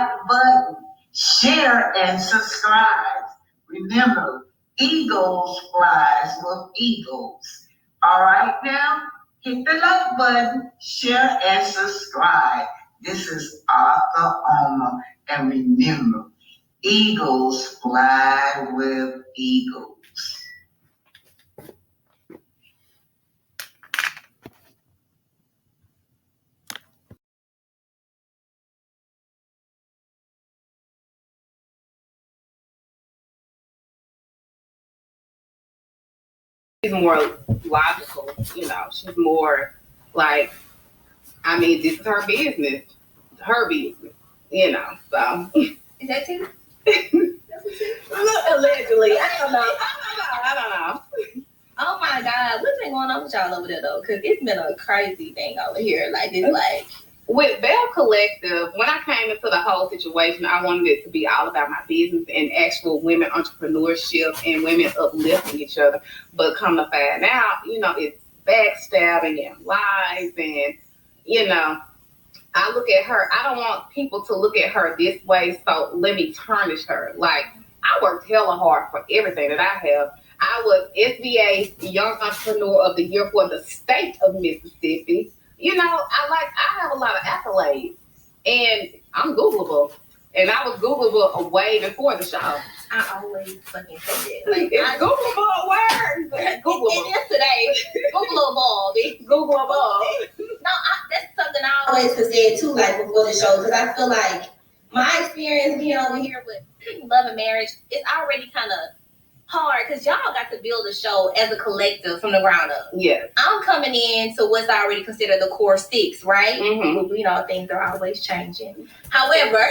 like button, share and subscribe. Remember, eagles flies with eagles. All right now, hit the like button, share and subscribe. This is Arthur Oma, and remember, eagles fly with eagles. She's more logical, she's more like, this is her business, so. Is that too? Allegedly. I don't know. Oh my God, what's been going on with y'all over there though? Because it's been a crazy thing over here. With Bell Collective, when I came into the whole situation, I wanted it to be all about my business and actual women entrepreneurship and women uplifting each other. But come to find out, it's backstabbing and lies and, I look at her, I don't want people to look at her this way, so let me tarnish her. Like, I worked hella hard for everything that I have. I was SBA's Young Entrepreneur of the Year for the state of Mississippi. I have a lot of accolades, and I'm Googleable. And I was Googleable way before the show. I always fucking say that. It's Googleable words. Googleable. It is today. Googleable, bitch. Googleable. No, that's something I always have said too, before the show, because I feel like my experience being over here with love and marriage is already kind of hard because y'all got to build a show as a collective from the ground up. Yeah. I'm coming in to what's already considered the core six, right? Mm-hmm. Things are always changing. However,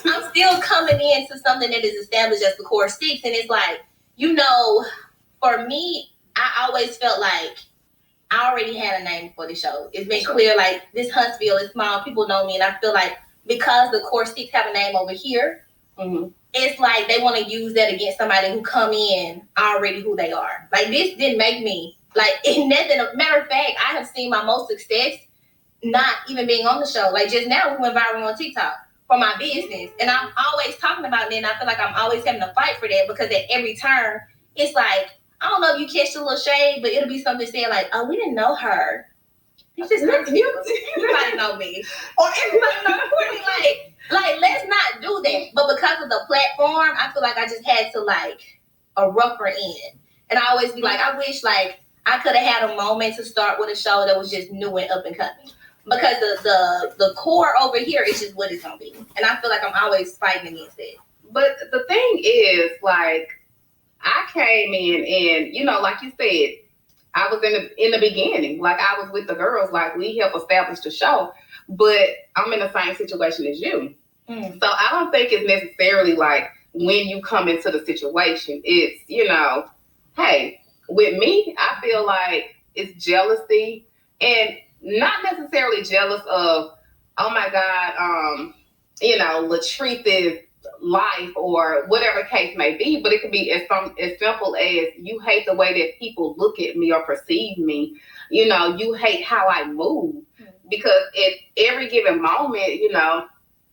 I'm still coming into something that is established as the core six. And it's like, for me, I always felt like I already had a name for the show. It's been clear, this Huntsville is small. People know me. And I feel like because the core six have a name over here, mm-hmm. It's like they want to use that against somebody who come in already who they are. This didn't make me in nothing. Matter of fact, I have seen my most success not even being on the show. Just now we went viral on TikTok for my business, and I'm always talking about it. And I feel like I'm always having to fight for that because at every turn it's like, I don't know if you catch the little shade, but it'll be something saying oh, we didn't know her. It's just everybody know me, or everybody know Courtney. Let's not do that. But because of the platform, I feel like I just had to a rougher end. And I always be I wish I could have had a moment to start with a show that was just new and up and coming. Because the core over here is just what it's gonna be. And I feel like I'm always fighting against it. But the thing is, I came in and, like you said, I was in the beginning. I was with the girls, we helped establish the show. But I'm in the same situation as you. Mm. So I don't think it's necessarily when you come into the situation, it's, hey, with me, I feel like it's jealousy, and not necessarily jealous of, oh my God, Latrice's life or whatever case may be, but it could be as simple as you hate the way that people look at me or perceive me. You hate how I move. Because at every given moment,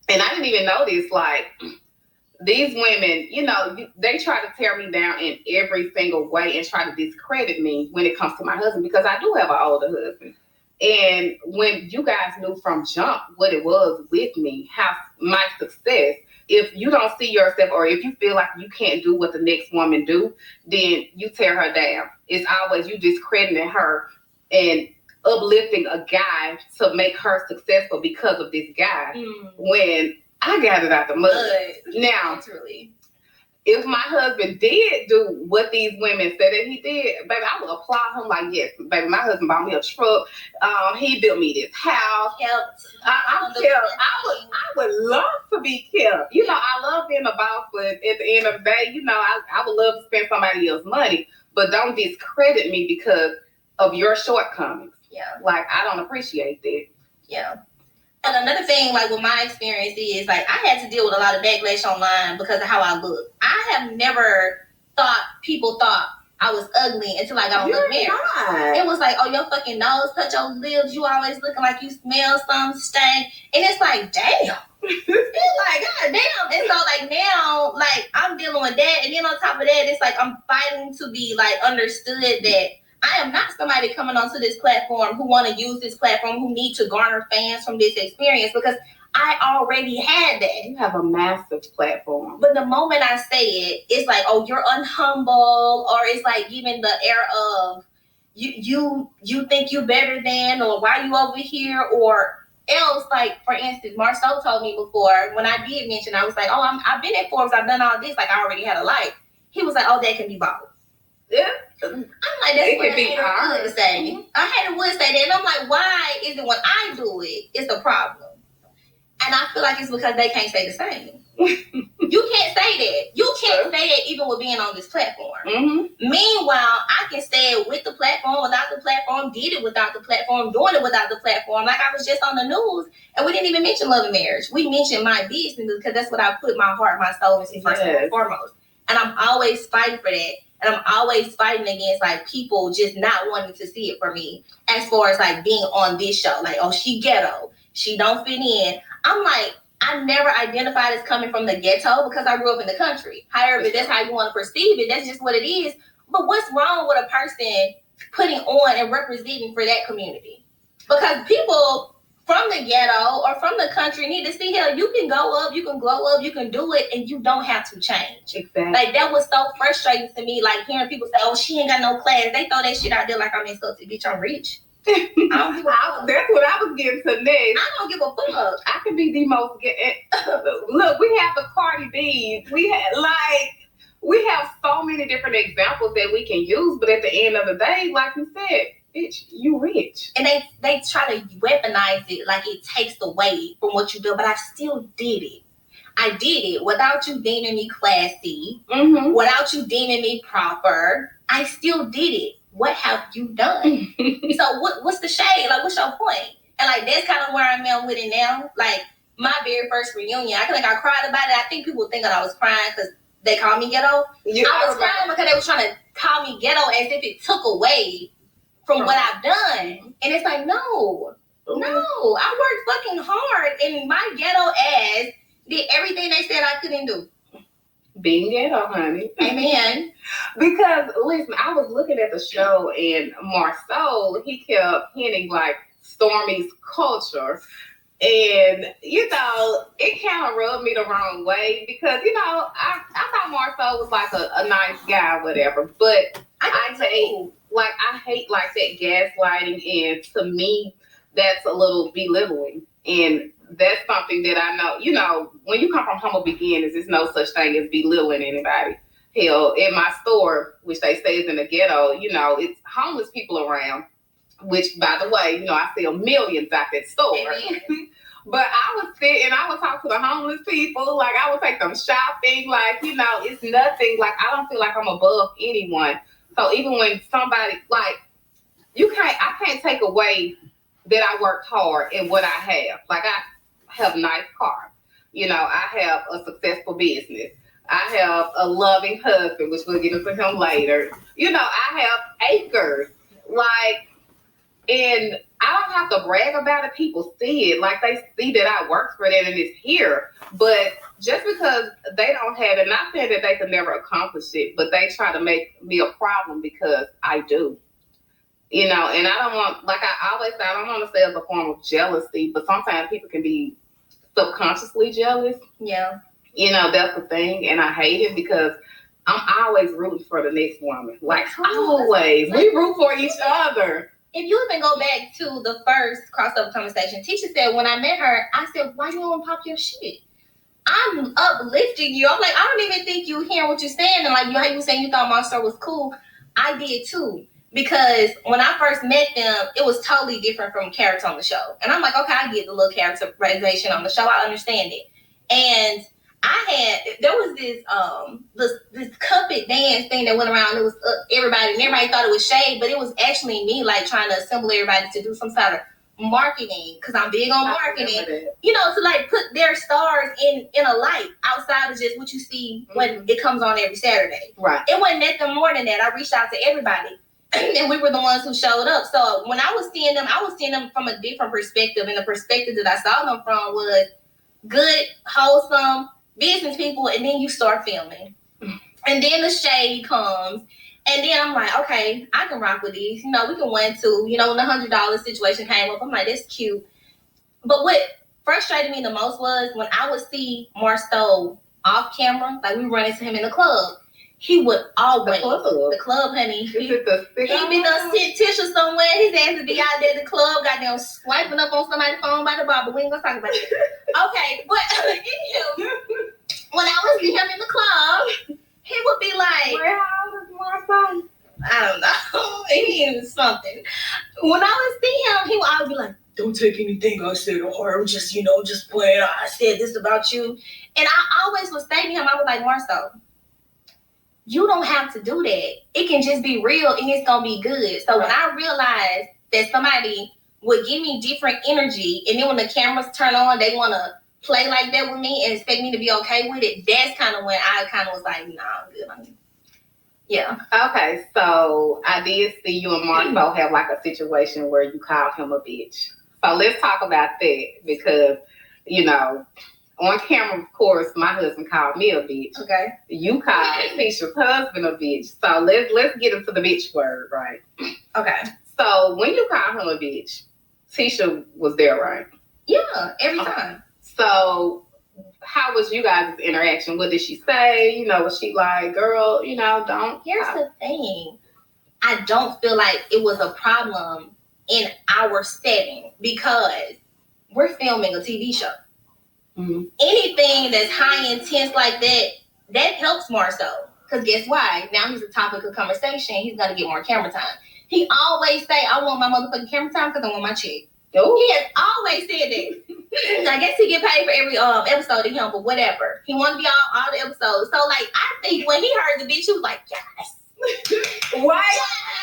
and I didn't even know this, these women, they try to tear me down in every single way and try to discredit me when it comes to my husband, because I do have an older husband. And when you guys knew from jump what it was with me, how my success, if you don't see yourself, or if you feel like you can't do what the next woman do, then you tear her down. It's always you discrediting her and uplifting a guy to make her successful because of this guy. When I got it out the mud. Now, literally, if my husband did do what these women said that he did, baby, I would applaud him yes, baby, my husband bought me a truck. He built me this house. I would love to be kept. I love being a boss, but at the end of the day, I would love to spend somebody else's money, but don't discredit me because of your shortcomings. Yeah. I don't appreciate that. Yeah. And another thing, with my experience is, I had to deal with a lot of backlash online because of how I look. I have never people thought I was ugly until I got on Look Married. It was oh, your fucking nose touch your lips. You always looking like you smell something, stink. And it's damn. It's like, God damn. And so like now, like I'm dealing with that. And then on top of that, it's like I'm fighting to be like understood that I am not somebody coming onto this platform who want to use this platform, who need to garner fans from this experience, because I already had that. You have a massive platform. But the moment I say it, it's like, oh, you're unhumble, or it's like giving the air of you think you better than, or why you over here, or else. Like for instance, Marceau told me before when I did mention, I was like, oh, I've been at Forbes, I've done all this, like I already had a life. He was like, oh, that can be bought. Yeah. I'm like, that's It what could be I would say. I had to would say that, and I'm like, why is it when I do it, it's a problem? And I feel like it's because they can't say the same. You can't say that. You can't say that even with being on this platform. Mm-hmm. Meanwhile, I can say it with the platform, without the platform, did it without the platform, doing it without the platform. Like I was just on the news, and we didn't even mention love and marriage. We mentioned my business because that's what I put my heart, my soul into first and foremost. And I'm always fighting for that. And I'm always fighting against like people just not wanting to see it for me, as far as like being on this show. Like, oh, she ghetto. She don't fit in. I'm like, I never identified as coming from the ghetto because I grew up in the country. However, that's how you want to perceive it. That's just what it is. But what's wrong with a person putting on and representing for that community? Because people from the ghetto or from the country need to see how you can go up, you can glow up, you can do it, and you don't have to change. Exactly. Like that was so frustrating to me. Like hearing people say, "Oh, she ain't got no class." They throw that shit out there like I'm insulted. Bitch, I'm rich. I don't give a fuck. That's what I was getting to next. I don't give a fuck. I could be the most. Look, we have the Cardi B. We have so many different examples that we can use, but at the end of the day, like you said, bitch, you rich. And they try to weaponize it like it takes away from what you do, but I still did it. I did it without you deeming me classy, without you deeming me proper. I still did it. What have you done? So what's the shade? Like, what's your point? And like, that's kind of where I'm at with it now. Like, my very first reunion, I think I cried about it. I think people think that I was crying because they called me ghetto. Yeah, I was crying because they was trying to call me ghetto as if it took away from what I've done. And it's like, no, I worked fucking hard, and my ghetto ass did everything they said I couldn't do. Being ghetto, honey. Amen. Because listen, I was looking at the show, and Marceau, he kept hinting like Stormy's culture, and you know, it kind of rubbed me the wrong way because you know, I thought Marceau was like a nice guy, whatever, but I hate like that gaslighting, and to me, that's a little belittling, and that's something that I know, you know, when you come from humble beginnings, there's no such thing as belittling anybody. Hell, in my store, which they say is in the ghetto, you know, it's homeless people around, which, by the way, you know, I sell millions out that store. But I would sit and I would talk to the homeless people, like I would take them shopping, like, you know, it's nothing, like I don't feel like I'm above anyone. So even when somebody, like, I can't take away that I worked hard in what I have. Like I have a nice car. You know, I have a successful business. I have a loving husband, which we'll get into him later. You know, I have acres. Like, and I don't have to brag about it. People see it. Like, they see that I work for that and it's here. But just because they don't have it, not saying that they could never accomplish it, but they try to make me a problem because I do. You know, and I don't want, like I always say, I don't want to say as a form of jealousy, but sometimes people can be subconsciously jealous. Yeah. You know, that's the thing. And I hate it because I'm always rooting for the next woman. Like, always. We root for each other. If you even go back to the first crossover conversation, Tisha said, when I met her, I said, why you don't pop your shit? I'm uplifting you. I'm like, I don't even think you hear what you're saying. And like, how you saying you thought Monster was cool. I did too. Because when I first met them, it was totally different from character on the show. And I'm like, okay, I get the little characterization on the show. I understand it. And there was this Cupid dance thing that went around. It was everybody, and everybody thought it was shade, but it was actually me like trying to assemble everybody to do some sort of marketing, because I'm big on marketing, you know, to like put their stars in a light outside of just what you see when it comes on every Saturday. Right. It wasn't nothing more than that. I reached out to everybody. And we were the ones who showed up. So when I was seeing them from a different perspective. And the perspective that I saw them from was, good, wholesome business people, and then you start filming. And then the shade comes. And then I'm like, okay, I can rock with these. You know, we can win too. You know, when the $100 situation came up, I'm like, that's cute. But what frustrated me the most was when I would see Marceau off camera, like we run into him in the club, he would always, the club, honey. He be done sit Tisha somewhere. His ass would be out there at the club, goddamn swiping up on somebody's phone by the bar, but we ain't gonna talk about that. Okay, but anywho, when I would see him in the club, he would be like, how old is Marceau? I don't know. He is something. When I would see him, he would always be like, don't take anything I said to her. I'm just, just playing. I said this about you. And I always would say to him, I was like, Marceau, you don't have to do that. It can just be real and it's going to be good. So when I realized that somebody would give me different energy, and then when the cameras turn on, they want to play like that with me and expect me to be okay with it, that's kind of when I kind of was like, nah, I'm good. Yeah. Okay, so I did see you and Marceau have like a situation where you called him a bitch. So let's talk about that because, on camera, of course, my husband called me a bitch. Okay. You called Tisha's husband a bitch. So let's get into the bitch word, right? Okay. So when you called him a bitch, Tisha was there, right? Yeah, every time. So how was you guys' interaction? What did she say? Was she like, girl, don't. Here's the thing. I don't feel like it was a problem in our setting because we're filming a TV show. Mm-hmm. Anything that's high intense like that helps Marceau. Because guess why? Now he's a topic of conversation. He's going to get more camera time. He always say, I want my motherfucking camera time because I want my check. Ooh. He has always said that. I guess he get paid for every episode of him, but whatever. He want to be on all the episodes. So, like, I think when he heard the bitch, he was like, yes. Right?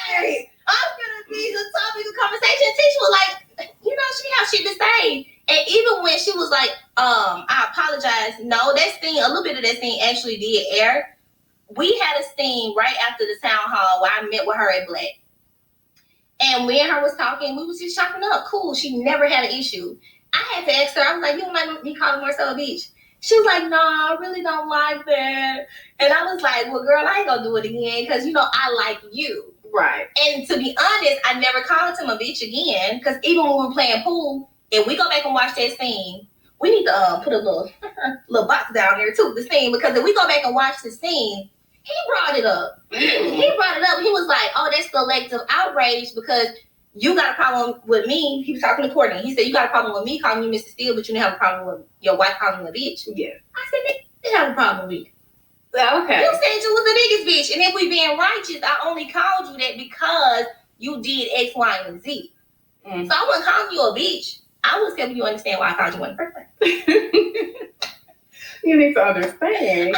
Yes. I'm going to be the topic of conversation. Tisha was like, she have shit to say. And even when she was like, I apologize. No, that scene, a little bit of that scene actually did air. We had a scene right after the town hall where I met with her at Black. And me and her was talking, we was just chopping up. Cool. She never had an issue. I had to ask her, I was like, you don't like me calling Marceau a bitch? She was like, no, I really don't like that. And I was like, well, girl, I ain't gonna do it again because, I like you. Right. And to be honest, I never called him a bitch again because even when we were playing pool, if we go back and watch that scene, we need to put a little box down there too, the scene, because if we go back and watch the scene, he brought it up. He was like, oh, that's selective outrage because you got a problem with me. He was talking to Courtney. He said, you got a problem with me calling you Mr. Steele, but you didn't have a problem with your wife calling you a bitch. Yeah. I said, they have a problem with me. Okay. You said you was the biggest bitch. And if we being righteous, I only called you that because you did X, Y, and Z. Mm. So I wasn't calling you a bitch. I was helping you understand why I called you in the first place. You need to understand.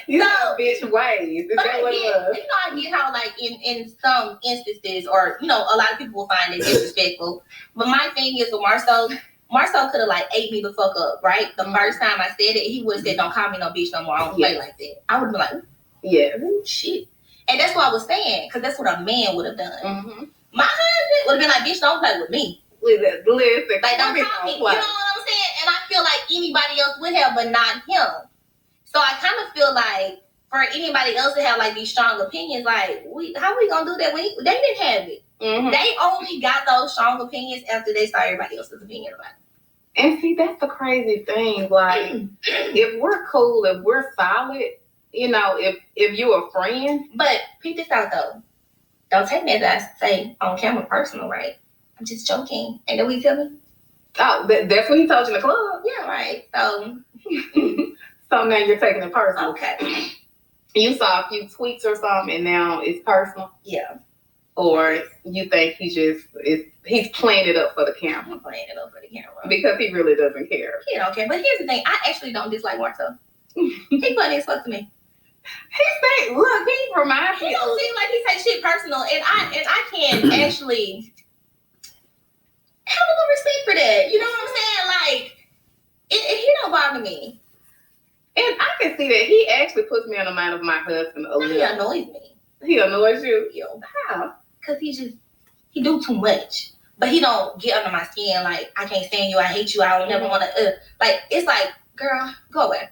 You So, know bitch ways. Is that what it was? I get how, like, in some instances, or, a lot of people will find it disrespectful. But my thing is with Marceau could have, like, ate me the fuck up, right? The first time I said it, he would have said, don't call me no bitch no more. I don't play like that. I would have been like, yeah, shit. And that's what I was saying, because that's what a man would have done. Mm-hmm. My husband would have been like, bitch, don't play with me. Listen, like, don't call me. You know what I'm saying? And I feel like anybody else would have, but not him. So I kind of feel like for anybody else to have like these strong opinions, like, how are we gonna do that? They didn't have it. Mm-hmm. They only got those strong opinions after they saw everybody else's opinion about it. And see, that's the crazy thing. Like, if we're cool, if we're solid, if you're a friend. But peep this out though. Don't take me as I say on camera personal, right? I'm just joking. Ain't that what you tell me? Oh, that's what he told you in the club? Yeah, right. So so now you're taking it personal. Okay. You saw a few tweets or something and now it's personal? Yeah. Or you think he's playing it up for the camera? I'm playing it up for the camera. Because he really doesn't care. He don't care. But here's the thing. I actually don't dislike Marceau. He funny as fuck to me. He reminds me. He don't seem like he takes shit personal, and I can actually have a little respect for that. You know what I'm saying? Like, he don't bother me. And I can see that he actually puts me on the mind of my husband a little. He annoys me. He annoys you? Yo, how? Because he do too much. But he don't get under my skin. Like, I can't stand you. I hate you. I don't never want to. Like, it's like girl, go away.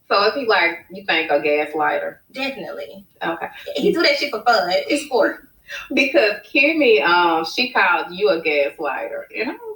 So if he like, you think a gaslighter? Definitely. Okay. He do that shit for fun. It's sport. Because Kimmy, she called you a gaslighter.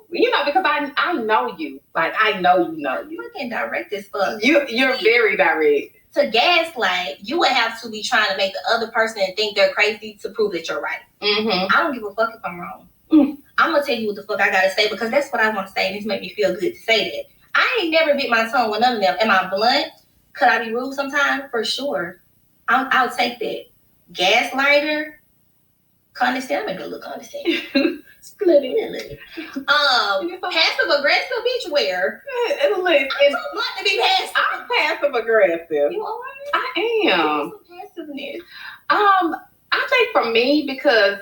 Because I know you. Like, I know you. Fucking direct as fuck. You're very direct. To gaslight, you would have to be trying to make the other person think they're crazy to prove that you're right. Mm-hmm. I don't give a fuck if I'm wrong. Mm. I'm gonna tell you what the fuck I gotta say because that's what I want to say, and this make me feel good to say that. I ain't never bit my tongue with none of them. Am I blunt? Could I be rude sometimes? For sure. I'll take that. Gaslighter. Condescending. I'm gonna look condescending. Split it. Passive aggressive, bitch. Where? I'm too blunt to be passive. I'm passive aggressive. You alright? I am. Some passiveness. I think for me, because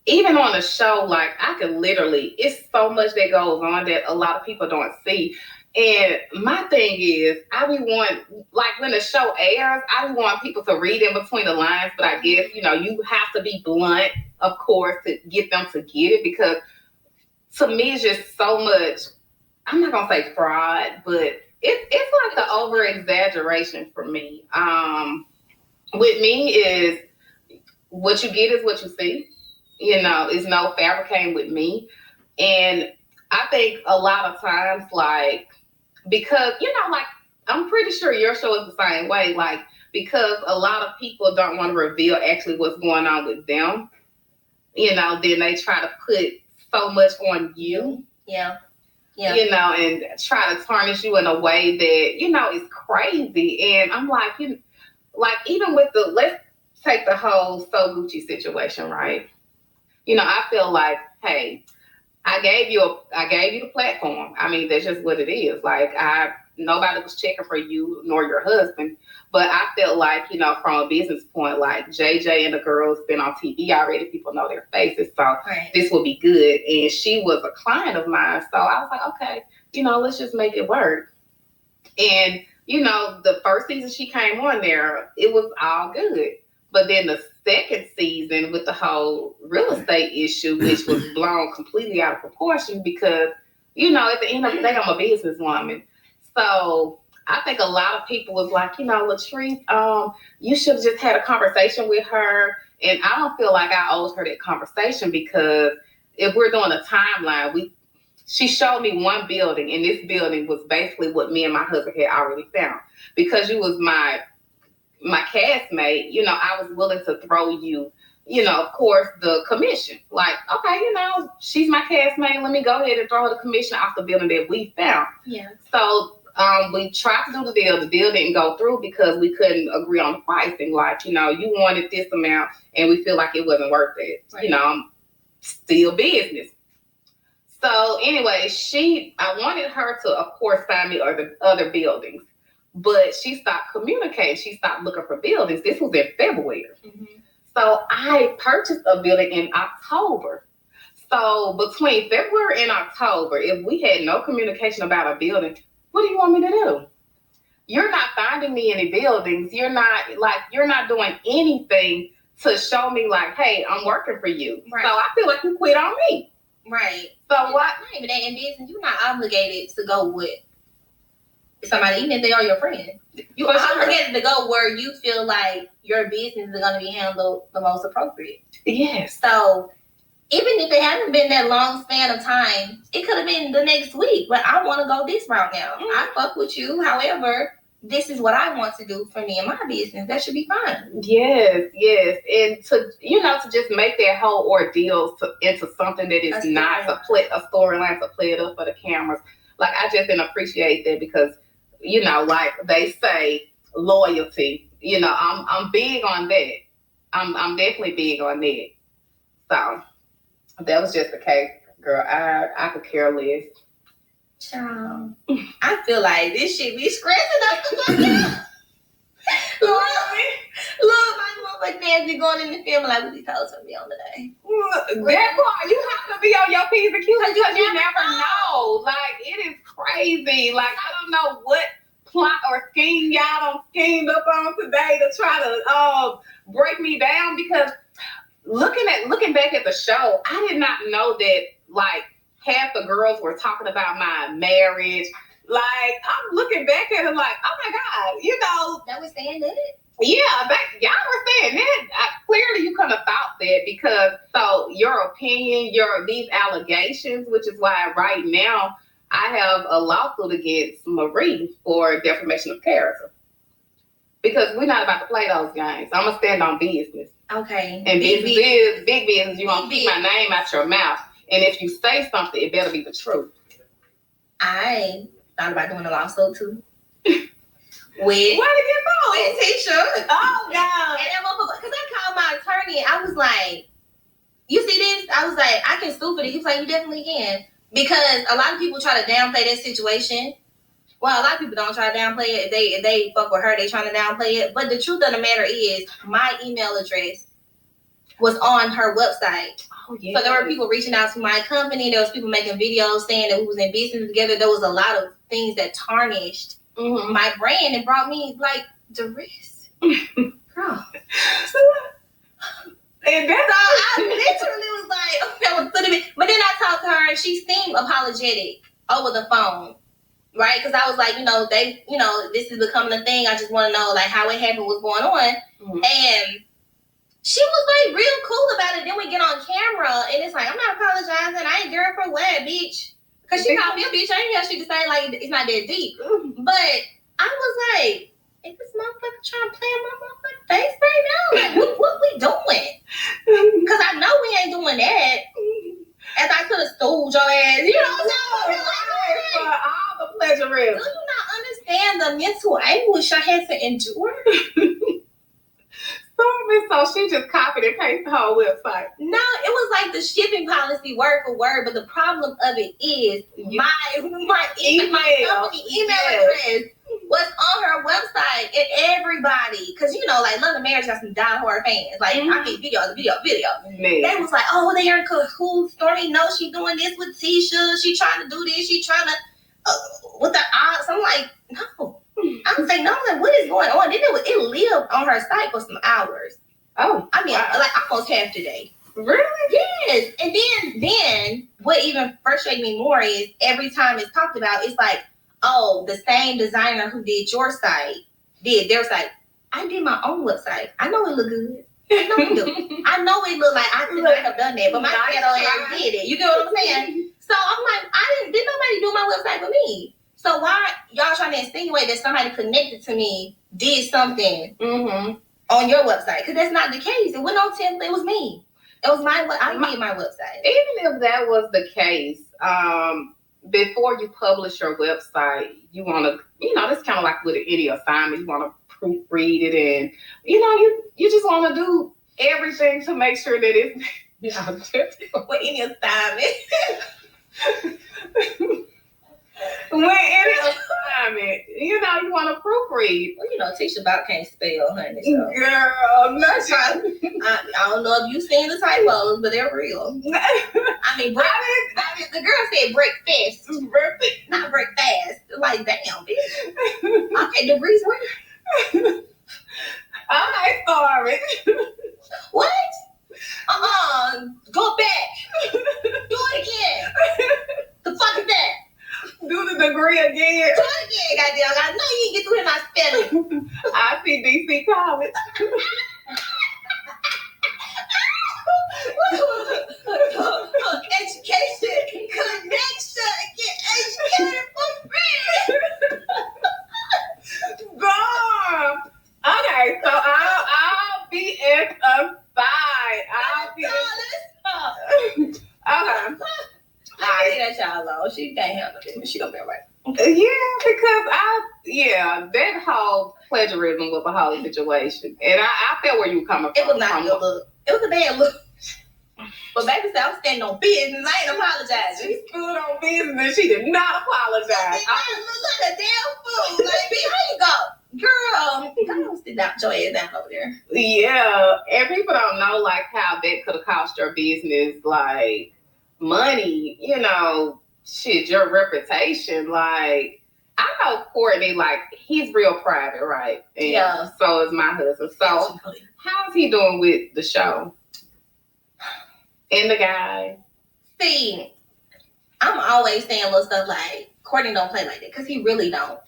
even on the show, like I could literally, it's so much that goes on that a lot of people don't see. And my thing is, I be want, like when the show airs, I be want people to read in between the lines, but I guess, you have to be blunt, of course, to get them to get it, because to me, it's just so much, I'm not going to say fraud, but it's like the over exaggeration for me. With me is, what you get is what you see. It's no fabricating with me. And I think a lot of times, like, because, like, I'm pretty sure your show is the same way, like, because a lot of people don't want to reveal actually what's going on with them, then they try to put so much on you. Yeah. And try to tarnish you in a way that, is crazy. And I'm like, like, even with let's take the whole So Gucci situation, right? I feel like, hey, I gave you the platform. I mean, that's just what it is. Like, nobody was checking for you nor your husband, but I felt like, from a business point, like JJ and the girls been on TV already. People know their faces, so right. This will be good. And she was a client of mine, so I was like, okay, let's just make it work. And the first season she came on there, it was all good. But then the second season with the whole real estate issue, which was blown completely out of proportion because, at the end of the day, I'm a businesswoman. So I think a lot of people was like, Latrice, you should have just had a conversation with her. And I don't feel like I owed her that conversation because if we're doing a timeline, she showed me one building, and this building was basically what me and my husband had already found. Because you was my castmate, I was willing to throw you, of course, the commission. Like, okay, she's my castmate. Let me go ahead and throw her the commission off the building that we found. Yeah. So we tried to do the deal. The deal didn't go through because we couldn't agree on the pricing. Like, you wanted this amount, and we feel like it wasn't worth it. Right. Still business. So anyway, I wanted her to, of course, find me other buildings. But she stopped communicating. She stopped looking for buildings. This was in February. Mm-hmm. So I purchased a building in October. So between February and October, if we had no communication about a building, what do you want me to do? You're not finding me any buildings. You're not doing anything to show me like, hey, I'm working for you. Right. So I feel like you quit on me. Right. So what? Not even that in business, you're not obligated to go with somebody, even if they are your friend. You are obligated to go where you feel like your business is going to be handled the most appropriate. Yes. So even if it hasn't been that long span of time, it could have been the next week. But I want to go this route now. Mm-hmm. I fuck with you. However, this is what I want to do for me and my business. That should be fine. Yes. And to just make that whole ordeal into something that is not a storyline to play it up for the cameras. Like, I just didn't appreciate that because, like they say, loyalty. I'm big on that. I'm definitely big on that. So that was just the case, girl. I could care less. Child, I feel like this shit be stressing up the fuck out. Look, my motherfucking man be going in the film like, what these hoes gonna be on today? That part, you have to be on your P's and Q's because you never know. Like, it is crazy. Like, I don't know what plot or scheme y'all done schemed up on today to try to break me down, because looking back at the show, I did not know that, like, half the girls were talking about my marriage. Like, I'm looking looking back at it like, oh my God, you know, That was saying that. yeah, y'all were saying that. Clearly, you couldn't have thought that because so your opinion, these allegations, which is why right now I have a lawsuit against Marie for defamation of character because we're not about to play those games. I'm gonna stand on business, Okay. and Big business is big business. You gonna Big keep my name out your mouth, and if you say something, it better be the truth. I thought about doing a lawsuit too. With Where to get those? Tisha. Oh God! And that motherfucker, because I called my attorney, I was like, you see this? I was like, I can sue for this. He was like, you definitely can. Because a lot of people try to downplay that situation. Well, a lot of people don't try to downplay it. If they fuck with her, they trying to downplay it. But the truth of the matter is, my email address was on her website. Oh, yeah. So there were people reaching out to my company. There was people making videos saying that we was in business together. There was a lot of things that tarnished my brand and brought me like the risk. Girl. And that's So I literally was like, okay, well, but then I talked to her and she seemed apologetic over the phone, right? Because I was like, this is becoming a thing. I just want to know like how it happened, what's going on. And she was like real cool about it. Then we get on camera and it's like, I'm not apologizing. I ain't girl for what, bitch. Because she called me a bitch. I ain't got shit to say, like, it's not that deep. But I was like, is this motherfucker trying to play in my motherfucking face right now? Like, what we doing? Because I know we ain't doing that. As I could have stole your ass. You know what I'm saying? for all the plagiarism. Do you not understand the mental anguish I had to endure? So she just copied and pasted the whole website. No, it was like the shipping policy word for word, but the problem of it is my company email address was on her website and everybody, because like London Marriage got some diehard fans. Like I get video. Man. They was like, oh, they are in cahoots. Stormy knows she doing this with Tisha. She trying to do this. She trying to with the odds. I'm like, no. I'm saying, no, like, what is going on? Then it lived on her site for some hours. Oh, I mean, wow. like almost half the day. Really? Yes. And then what even frustrated me more is every time it's talked about, it's like, oh, the same designer who did your site did their site. I did my own website. I know it look good. I know it do. I know it look like I could not have done that, but my ghetto ass did it. You get what I'm saying? So I'm like, didn't nobody do my website but me. So why y'all trying to insinuate that somebody connected to me did something on your website? Because that's not the case. It went on template. It was me. It was I made my website. Even if that was the case, before you publish your website, you want to, that's kind of like with any assignment. You want to proofread it, and you just want to do everything to make sure that it's with any assignment. When any assignment, you want to proofread. Well, Tisha about can't spell, honey. So. Girl, I'm not trying. I don't know if you've seen the typos, but they're real. I mean, the girl said breakfast, not breakfast. Like, damn, bitch. Okay, degrees where? I'm sorry. What? Go back. Do it again. The fuck is that? Do the degree again. Do it again, goddamn. I know you didn't get through here my spelling. ICDC College. Education, connection, get educated for free. Girl. Okay, so I'll be at a side. Okay. That child low. She can't handle it. She gonna be alright. Yeah, because that whole plagiarism was a whole situation, and I felt where you were coming from. It was not a good look. It was a bad look. But baby said I'm standing on business. I ain't apologizing. She stood on business and she did not apologize. I look like a damn fool. Like, bitch, how you go? Girl, go sit down, your ass down over there. Yeah, and people don't know like how that could have cost your business like money, shit, your reputation. Like, I know Courtney, like, he's real private, right? And so is my husband. So how's he doing with the show? And the guy? See, I'm always saying little stuff like, Courtney don't play like that, because he really don't.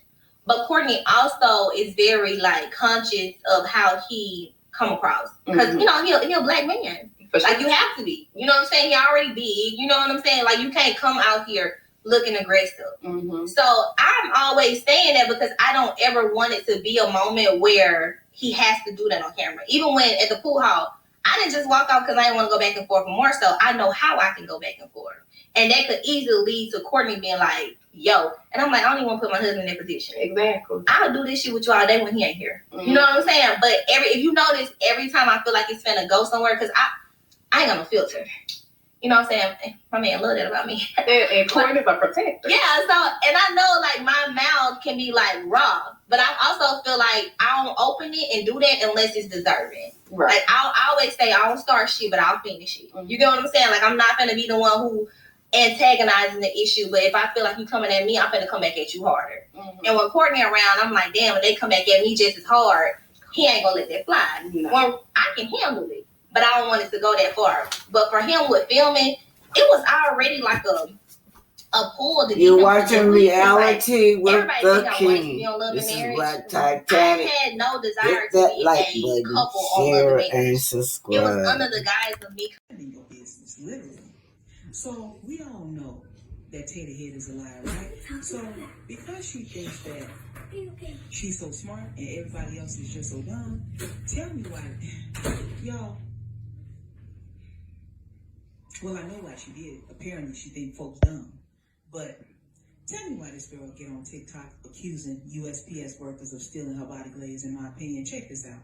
But Courtney also is very like conscious of how he come across because you know he a black man. Like you have to be. You know what I'm saying? He already big. You know what I'm saying? Like you can't come out here looking aggressive. So I'm always saying that because I don't ever want it to be a moment where he has to do that on camera. Even when at the pool hall, I didn't just walk out because I didn't want to go back and forth more. So I know how I can go back and forth. And that could easily lead to Courtney being like, yo. And I'm like, I don't even want to put my husband in that position. Exactly. I'll do this shit with you all day when he ain't here. You know what I'm saying? But if you notice, every time I feel like he's finna go somewhere, because I ain't got no filter. You know what I'm saying? My man love that about me. And Courtney's a protector. Yeah, so, and I know, like, my mouth can be, like, raw. But I also feel like I don't open it and do that unless it's deserving. Right. Like, I always say I don't start shit, but I'll finish it. You get what I'm saying? Like, I'm not going to be the one who antagonizing the issue, but if I feel like you coming at me, I'm going to come back at you harder. And when Courtney around, I'm like, damn, if they come back at me just as hard, he ain't going to let that fly. No. Well, I can handle it. But I don't want it to go that far. But for him with filming, it was already like a pull to You're watching reality with the king. This is Black Titanic. I had no desire Hit that to be like a button, couple on share, Love and It was subscribe. under the guise of me. In your business, literally. So we all know that Teddy Head is a liar, right? So because she thinks that she's so smart and everybody else is just so dumb, tell me why, y'all. Well, I know why she did. Apparently, she think folks dumb. But tell me why this girl get on TikTok accusing USPS workers of stealing her body glaze. In my opinion, check this out.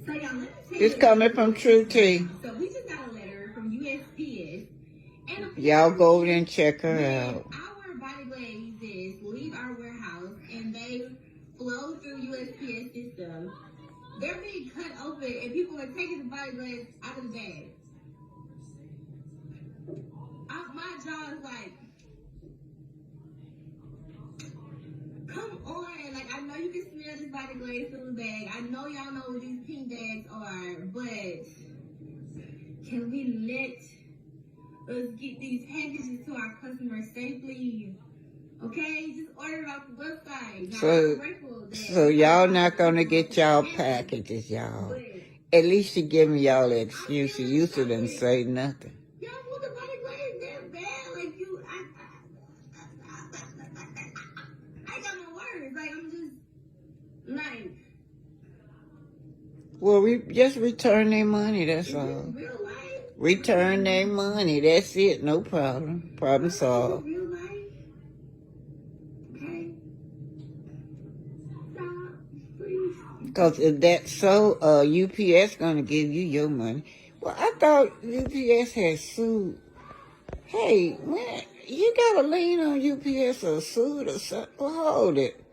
So y'all, let me tell It's you, coming from True T. so we just got a letter from USPS. And Y'all go over there and check her when out. our body glazes leave our warehouse and they flow through USPS system, they're being cut open and people are taking the body glaze out of the bag. My jaw is like, come on. Like, I know you can smell this body glaze through the bag. I know y'all know what these pink bags are, but can we let us get these packages to our customers safely? Okay? Just order it off the website. Now, I'm grateful that So y'all not gonna get y'all packages, y'all. At least she giving y'all an excuse. She used to didn't say nothing. y'all put the body glaze that bad, like you. I got no words. Like, I'm just like. Well, we just return their money, that's Is all. this real life? Return their money, that's it, no problem. Problem solved. Real life? Okay. Stop, please. Because if that's so, UPS gonna give you your money. Well, I thought UPS had sued. Hey, man, you got a lien on UPS or sued or something? Well, hold it.